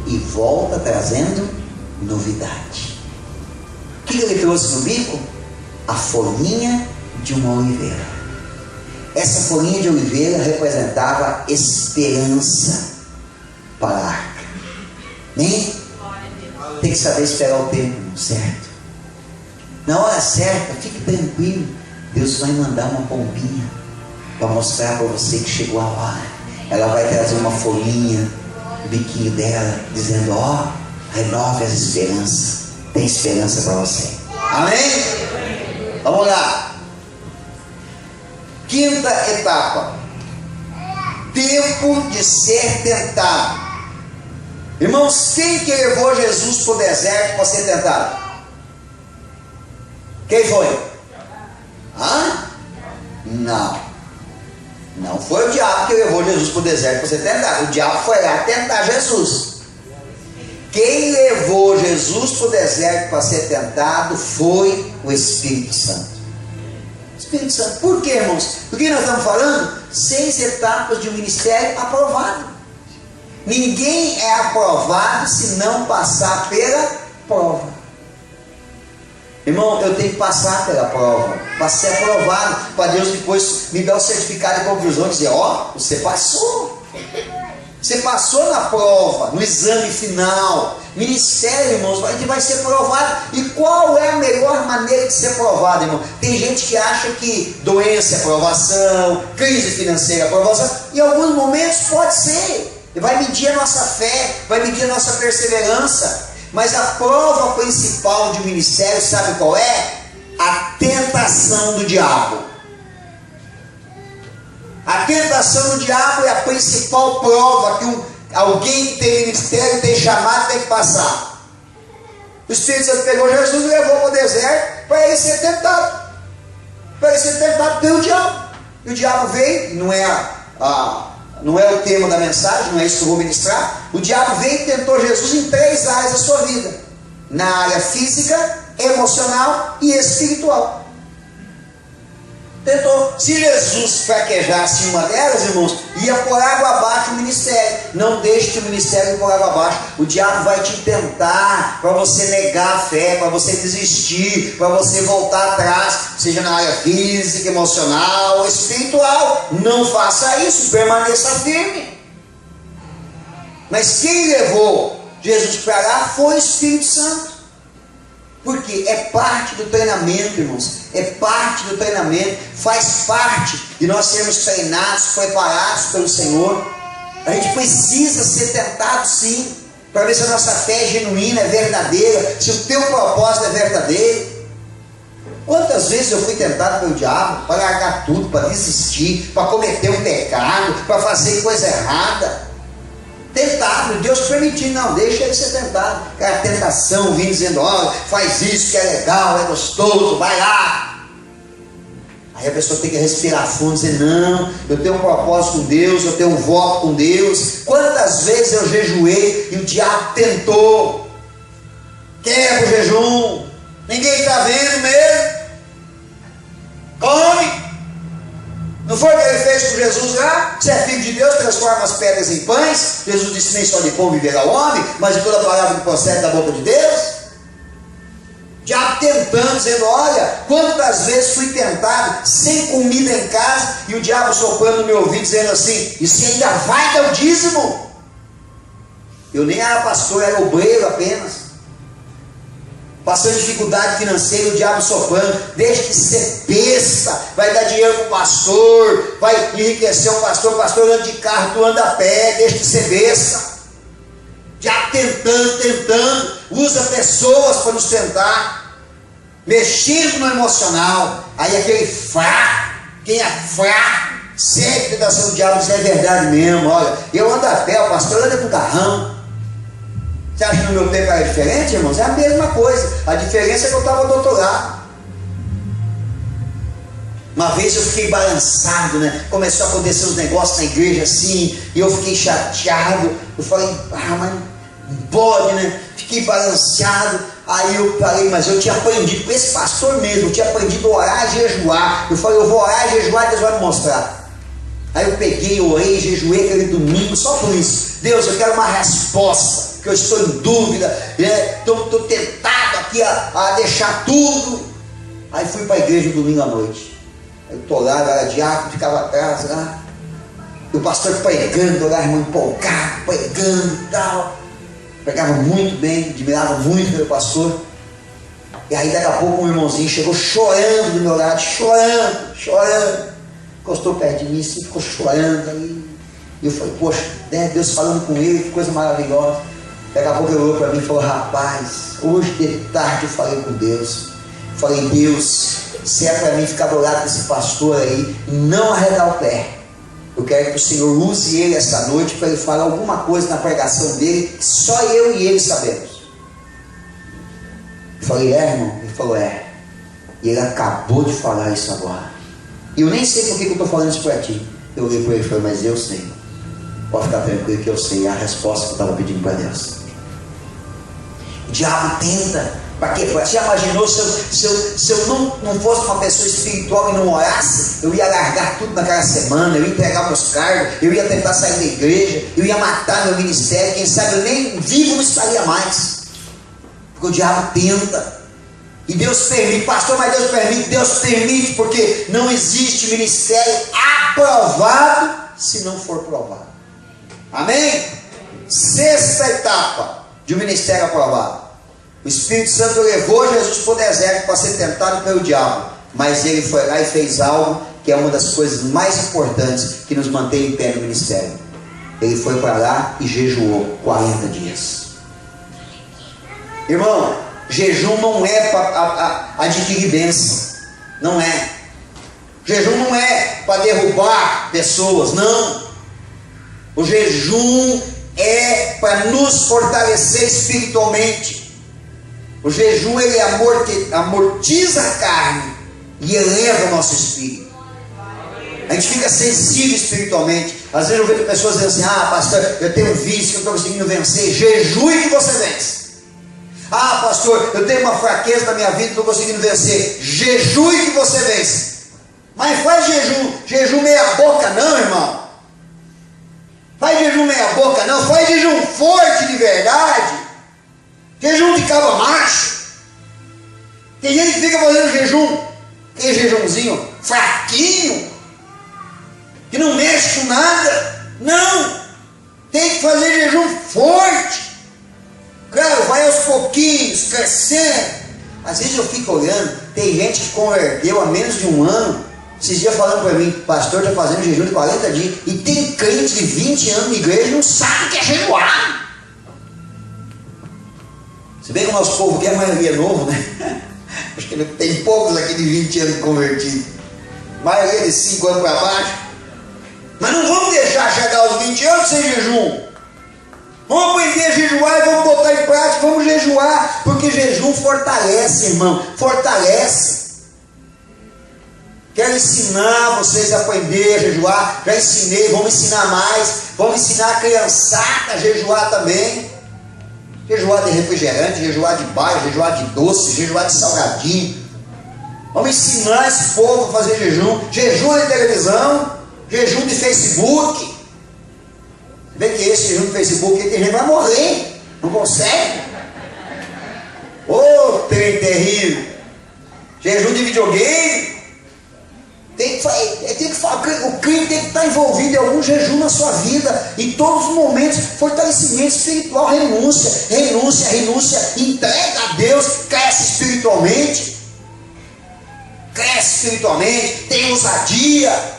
e volta trazendo novidade. O que ele trouxe no bico? A folhinha de uma oliveira. Essa folhinha de oliveira representava esperança para a arca. Nem tem que saber esperar o tempo certo. Na hora certa, fique tranquilo. Deus vai mandar uma pombinha para mostrar para você que chegou a hora. Ela vai trazer uma folhinha no biquinho dela, dizendo: ó, renove as esperanças. Tem esperança para você. Amém? Vamos lá. Quinta etapa: tempo de ser tentado. Irmãos, quem que levou Jesus para o deserto para ser tentado? Quem foi? Não foi o diabo que levou Jesus para o deserto para ser tentado. O diabo foi lá tentar Jesus. Quem levou Jesus para o deserto para ser tentado foi o Espírito Santo. Espírito Santo. Por quê, irmãos? Porque nós estamos falando 6 etapas de um ministério aprovado. Ninguém é aprovado se não passar pela prova. Irmão, eu tenho que passar pela prova para ser aprovado, para Deus depois me dar o certificado de conclusão e dizer: ó, você passou. Você passou na prova, no exame final. Ministério, irmãos, a gente vai ser provado. E qual é a melhor maneira de ser provado, irmão? Tem gente que acha que doença é provação, crise financeira é provação. Em alguns momentos pode ser. Vai medir a nossa fé, vai medir a nossa perseverança. Mas a prova principal de um ministério, sabe qual é? A tentação do diabo. A tentação do diabo é a principal prova que alguém que tem ministério, tem chamado, tem que passar. O Espírito Santo pegou Jesus e levou para o deserto para ele ser tentado. Para ele ser tentado pelo diabo. E o diabo veio, não é o tema da mensagem, não é isso que eu vou ministrar. O diabo veio e tentou Jesus em 3 áreas da sua vida: na área física, emocional e espiritual. Tentou. Se Jesus fraquejasse em uma delas, irmãos, ia por água abaixo o ministério. Não deixe o ministério ir por água abaixo. O diabo vai te tentar para você negar a fé, para você desistir, para você voltar atrás, seja na área física, emocional ou espiritual. Não faça isso, permaneça firme. Mas quem levou Jesus para lá foi o Espírito Santo. Porque é parte do treinamento, irmãos. É parte do treinamento. Faz parte de nós sermos treinados, preparados pelo Senhor. A gente precisa ser tentado, sim, para ver se a nossa fé é genuína, é verdadeira, se o teu propósito é verdadeiro. Quantas vezes eu fui tentado pelo diabo para largar tudo, para desistir, para cometer um pecado, para fazer coisa errada? Tentado, Deus permitiu, não, deixa ele ser tentado. A tentação vindo dizendo: olha, faz isso que é legal, é gostoso, vai lá. Aí a pessoa tem que respirar fundo e dizer: não, eu tenho um propósito com Deus, eu tenho um voto com Deus. Quantas vezes eu jejuei e o diabo tentou: quebra o jejum, ninguém está vendo mesmo, come. Não foi o que ele fez com Jesus lá? Se é filho de Deus, transforma as pedras em pães. Jesus disse: nem só de pão viverá o homem, mas de toda a palavra que procede da boca de Deus. O diabo tentando, dizendo: olha, quantas vezes fui tentado sem comida em casa, e o diabo soprando no meu ouvido, dizendo assim: e você ainda vai dar o dízimo? Eu nem era pastor, era obreiro apenas. Passando dificuldade financeira, o diabo soprando: deixa de ser besta, vai dar dinheiro para o pastor, vai enriquecer o pastor anda de carro, tu anda a pé, deixa de ser besta. Já tentando, usa pessoas para nos tentar. mexendo no emocional. Aí aquele fraco, quem é fraco, sempre tentação do diabo, isso é verdade mesmo. Olha, eu ando a pé, o pastor anda com carrão. Você acha que no meu tempo era diferente, irmãos? É a mesma coisa. A diferença é que eu estava do outro lado. Uma vez eu fiquei balançado, né? Começou a acontecer uns negócios na igreja assim, e eu fiquei chateado. Eu falei, mas não pode, né? Fiquei balançado. Aí eu falei, mas eu tinha aprendido com esse pastor mesmo, eu tinha aprendido a orar e jejuar. Eu falei, eu vou orar e jejuar e Deus vai me mostrar. Aí eu peguei, orei, jejuei aquele domingo, só por isso. Deus, eu quero uma resposta, que eu estou em dúvida, estou tentado aqui a deixar tudo. Aí fui para a igreja no domingo à noite. Eu estou lá, eu era diácono, ficava atrás lá. E o pastor pregando, lá, irmão empolgado, pregando e tal. Pregava muito bem, admirava muito o meu pastor. E aí daqui a pouco um irmãozinho chegou chorando do meu lado, chorando. Encostou perto de mim, assim, ficou chorando aí. E eu falei, poxa, né, Deus falando com ele, que coisa maravilhosa. Daqui a pouco ele olhou para mim e falou, rapaz, hoje de tarde eu falei com Deus. Falei, Deus, se é para mim ficar do lado desse pastor aí, não arredar o pé. Eu quero que o Senhor use ele essa noite para ele falar alguma coisa na pregação dele, que só eu e ele sabemos. Eu falei, irmão? Ele falou, E ele acabou de falar isso agora. E eu nem sei por que eu estou falando isso para ti. Eu olhei para ele e falei, mas eu sei. Pode ficar tranquilo que eu sei a resposta que eu estava pedindo para Deus. O diabo tenta. Para quê? Você já imaginou se eu não fosse uma pessoa espiritual e não orasse? Eu ia largar tudo naquela semana, eu ia entregar meus cargos, eu ia tentar sair da igreja, eu ia matar meu ministério, quem sabe eu nem vivo não estaria mais. Porque o diabo tenta. E Deus permite, pastor, mas Deus permite, porque não existe ministério aprovado se não for provado. Amém? Sexta etapa de um ministério aprovado. O Espírito Santo levou Jesus para o deserto para ser tentado pelo diabo, mas ele foi lá e fez algo que é uma das coisas mais importantes que nos mantém em pé no ministério. Ele foi para lá e jejuou 40 dias. Irmão, jejum não é para adquirir bênção, não é. Jejum não é para derrubar pessoas, não. O jejum é para nos fortalecer espiritualmente. O jejum ele amortiza a carne e eleva o nosso espírito. A gente fica sensível espiritualmente. Às vezes eu vejo pessoas dizendo assim, pastor, eu tenho um vício que eu estou conseguindo vencer. Jejue que você vence. Pastor, eu tenho uma fraqueza na minha vida que estou conseguindo vencer. Jejue que você vence. Mas faz jejum meia boca não, irmão. Faz jejum meia boca não, faz jejum forte de verdade. Jejum de cabo macho. Tem gente que fica fazendo jejum, aquele jejumzinho fraquinho, que não mexe com nada. Não, tem que fazer jejum forte. Claro, vai aos pouquinhos, crescendo. Às vezes eu fico olhando, tem gente que converteu há menos de um ano. Esses dias falando para mim, pastor, está fazendo jejum de 40 dias. E tem crente de 20 anos na igreja e não sabe o que é jejuar. Se bem que o nosso povo aqui, a maioria é novo, né? Acho que tem poucos aqui de 20 anos convertidos. A maioria de 5 anos para baixo. Mas não vamos deixar chegar aos 20 anos sem jejum. Vamos aprender a jejuar e vamos botar em prática, vamos jejuar, porque jejum fortalece, irmão, fortalece. Quero ensinar vocês a aprender a jejuar, já ensinei, vamos ensinar mais, vamos ensinar a criançada a jejuar também. Jejuar de refrigerante, jejuar de bairro, jejuar de doce, jejuar de salgadinho. Vamos ensinar esse povo a fazer jejum. Jejum de televisão, jejum de Facebook. Vê que esse jejum do Facebook, tem gente que vai morrer, não consegue. Trem terrível. Jejum de videogame. O crente tem que estar envolvido em algum jejum na sua vida, em todos os momentos. Fortalecimento espiritual, renúncia, entrega a Deus, cresce espiritualmente, tem ousadia.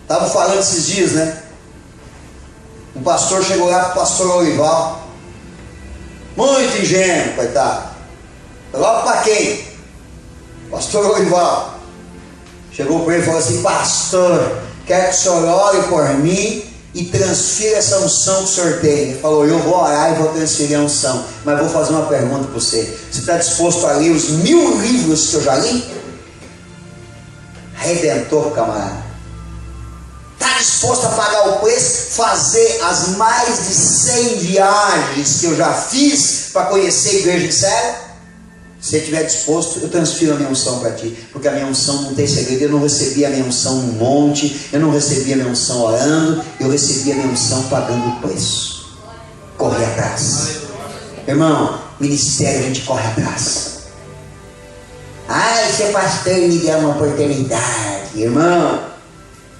Estava falando esses dias, né? Um pastor chegou lá para o pastor Olival, muito de ingênuo, coitado. Logo para quem? Pastor Orival. Chegou para ele e falou assim: pastor, quero que o senhor ore por mim e transfira essa unção que o senhor tem. Ele falou: eu vou orar e vou transferir a unção, mas vou fazer uma pergunta para você. Você está disposto a ler os 1000 livros que eu já li? Redentor, camarada. Está disposto a pagar o preço? Fazer as mais de 100 viagens que eu já fiz para conhecer a igreja de sério? Se você estiver disposto, eu transfiro a minha unção para ti, porque a minha unção não tem segredo. Eu não recebi a minha unção num monte, eu não recebi a minha unção orando, eu recebi a minha unção pagando o preço. Corre atrás, irmão. Ministério a gente corre atrás. Ai, ser pastor me deu uma oportunidade, irmão.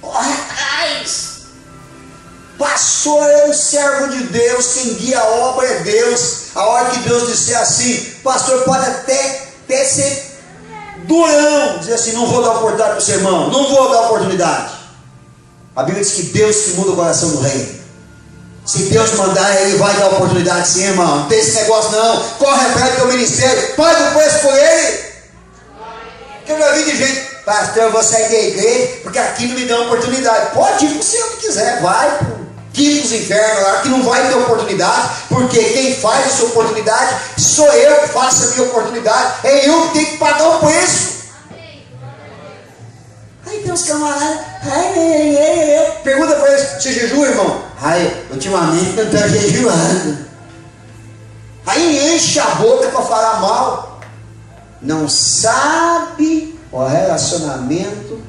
Corre atrás. Pastor é um servo de Deus, quem guia a obra é Deus. A hora que Deus disser assim, pastor pode até ser durão, dizer assim: não vou dar oportunidade para o seu irmão, não vou dar oportunidade. A Bíblia diz que Deus que muda o coração do rei. Se Deus mandar, Ele vai dar oportunidade, sim, irmão. Não tem esse negócio não. Corre atrás do teu ministério, paga o preço por ele. Porque eu já vi de gente: pastor, eu vou sair da igreja porque aqui não me dá oportunidade. Pode ir para o céu que quiser, vai para quintos infernos lá, que não vai ter oportunidade, porque quem faz essa oportunidade sou eu que faço a minha oportunidade, é eu que tenho que pagar o preço. Aí tem uns camaradas, pergunta para eles: você jejua, irmão? Ultimamente não estou jejuando. Aí enche a boca para falar mal, não sabe o relacionamento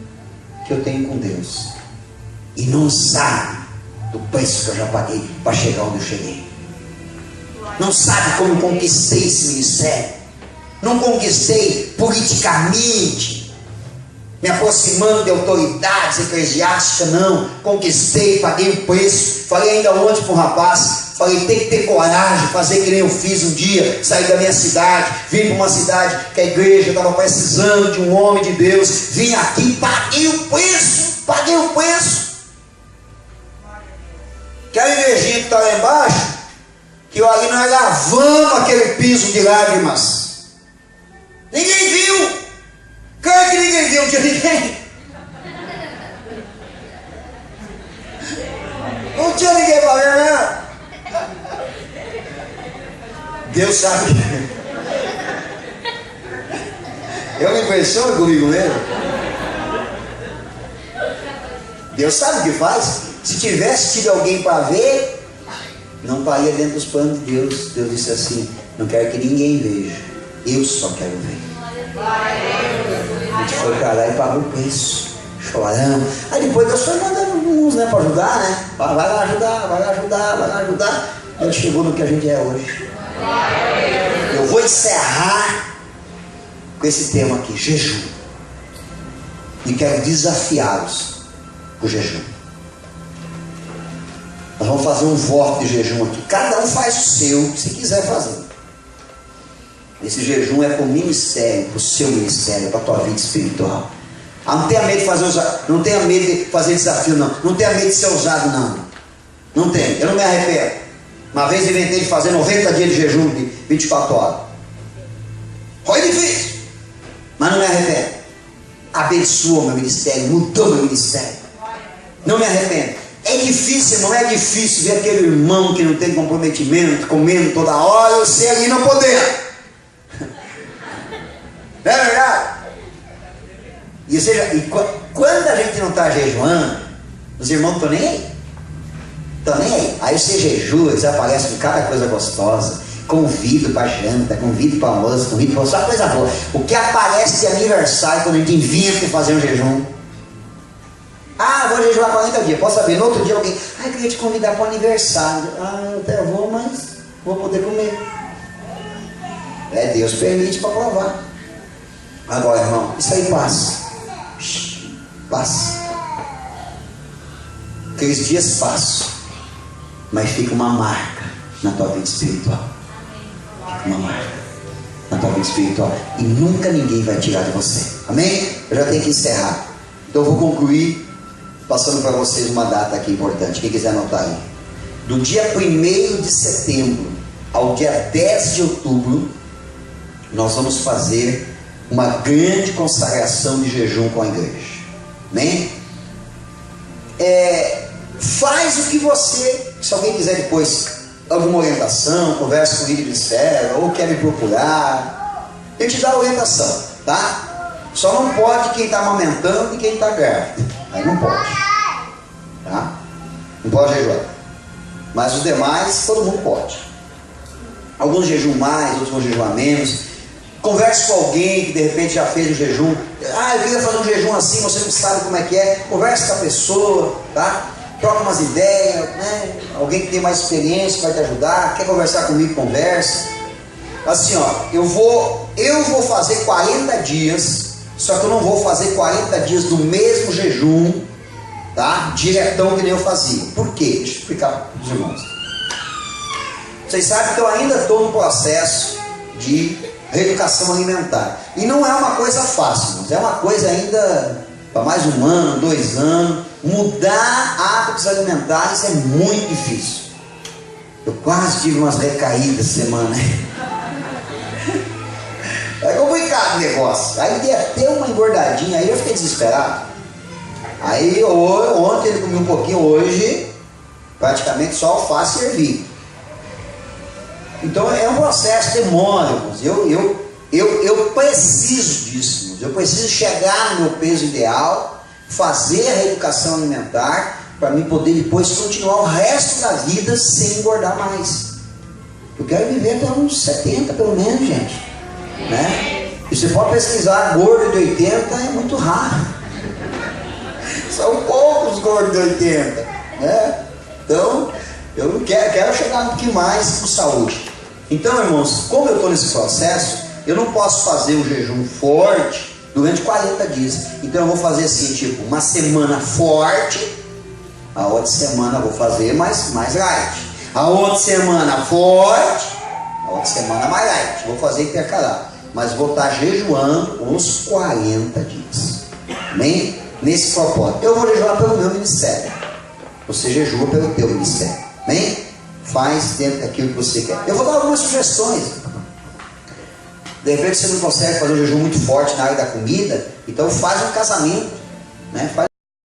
que eu tenho com Deus, e não sabe do preço que eu já paguei para chegar onde eu cheguei. Não sabe como conquistei esse ministério. Não conquistei politicamente, me aproximando de autoridades eclesiásticas. Não, conquistei, paguei o preço. Falei ainda ontem para um rapaz, falei: tem que ter coragem, fazer que nem eu fiz um dia. Saí da minha cidade, vim para uma cidade que a igreja estava precisando de um homem de Deus. Vim aqui, paguei o preço, paguei o preço. Aquela igrejinha que está lá embaixo, que ali nós lavamos aquele piso de lágrimas. Ninguém viu. Claro que ninguém viu, não tinha ninguém. Não tinha ninguém para ver, né? Deus sabe. Eu me impressiono comigo mesmo. Deus sabe o que faz. Se tivesse tido alguém para ver, não estaria dentro dos planos de Deus. Deus disse assim: não quero que ninguém veja, eu só quero ver. A gente foi para lá e pagou o preço, chorando. Aí depois Deus foi mandando uns, né, para ajudar, né? Vai lá ajudar, vai lá ajudar, vai lá ajudar. A gente chegou no que a gente é hoje. Eu vou encerrar com esse tema aqui: jejum. E quero desafiá-los o jejum. Nós vamos fazer um voto de jejum aqui. Cada um faz o seu, se quiser fazer. Esse jejum é para o ministério, para o seu ministério, para a tua vida espiritual. Não tenha medo de fazer não tenha medo de fazer desafio, não. Não tenha medo de ser ousado, não. Não tem. Eu não me arrependo. Uma vez inventei de fazer 90 dias de jejum de 24 horas. Foi difícil, mas não me arrependo. Abençoou meu ministério, mudou meu ministério. Não me arrependo. É difícil, não é difícil ver aquele irmão que não tem comprometimento, comendo toda hora, eu sei ali não poder. Não é verdade? E quando a gente não está jejuando, os irmãos estão nem aí. Estão nem aí. Aí você jejua, eles aparecem com cada coisa gostosa. Convido para janta, convido para almoço, convido para só coisa boa. O que aparece de aniversário quando a gente inventa de fazer um jejum? Vou jejuar 40 dias. Posso saber? No outro dia alguém: eu queria te convidar para o aniversário. Eu até vou, mas vou poder comer. Deus permite para provar. Agora, irmão, isso aí passa. Passa. Aqueles dias passam, mas fica uma marca na tua vida espiritual. Fica uma marca na tua vida espiritual. E nunca ninguém vai tirar de você. Amém? Eu já tenho que encerrar. Então eu vou concluir passando para vocês uma data aqui importante. Quem quiser anotar aí: do dia 1º de setembro ao dia 10 de outubro, nós vamos fazer uma grande consagração de jejum com a igreja. Amém? Faz o que você, se alguém quiser depois alguma orientação, conversa com o líder de ministério, ou quer me procurar, eu te dou a orientação, tá? Só não pode quem está amamentando e quem está grávida. Aí não pode, tá? Não pode jejuar. Mas os demais, todo mundo pode. Alguns jejuam mais, outros vão jejuar menos. Converse com alguém que de repente já fez o jejum. Eu queria fazer um jejum assim, você não sabe como é que é. Converse com a pessoa, tá? Troca umas ideias, né? Alguém que tem mais experiência vai te ajudar. Quer conversar comigo, conversa. Assim, ó, eu vou fazer 40 dias, só que eu não vou fazer 40 dias do mesmo jejum, tá? Diretão que nem eu fazia. Por quê? Deixa eu explicar para os irmãos. Vocês sabem que eu ainda estou no processo de reeducação alimentar. E não é uma coisa fácil, mas é uma coisa ainda para mais 1 ano, 2 anos. Mudar hábitos alimentares é muito difícil. Eu quase tive umas recaídas semana. Aí complicado o negócio. Aí dei até uma engordadinha, aí eu fiquei desesperado. Aí ontem ele comeu um pouquinho, hoje praticamente só alface e ervilha. Então é um processo, demora, irmãos. Eu preciso disso, irmãos. Eu preciso chegar no meu peso ideal, fazer a reeducação alimentar, para mim poder depois continuar o resto da vida sem engordar mais. Eu quero viver até uns 70 pelo menos, gente, né? E você pode pesquisar, gordo de 80 é muito raro. São poucos gordos de 80, né? Então eu quero chegar um pouquinho mais com saúde. Então, irmãos, como eu estou nesse processo, eu não posso fazer um jejum forte durante 40 dias. Então eu vou fazer assim, tipo, uma semana forte, a outra semana eu vou fazer mais light. A outra semana forte, a outra semana mais light. Vou fazer intercalado. Mas vou estar jejuando uns 40 dias. Amém? Nesse propósito. Eu vou jejuar pelo meu ministério. Você jejua pelo teu ministério. Amém? Faz dentro daquilo que você quer. Eu vou dar algumas sugestões. De repente você não consegue fazer um jejum muito forte na área da comida, então faz um casamento, né?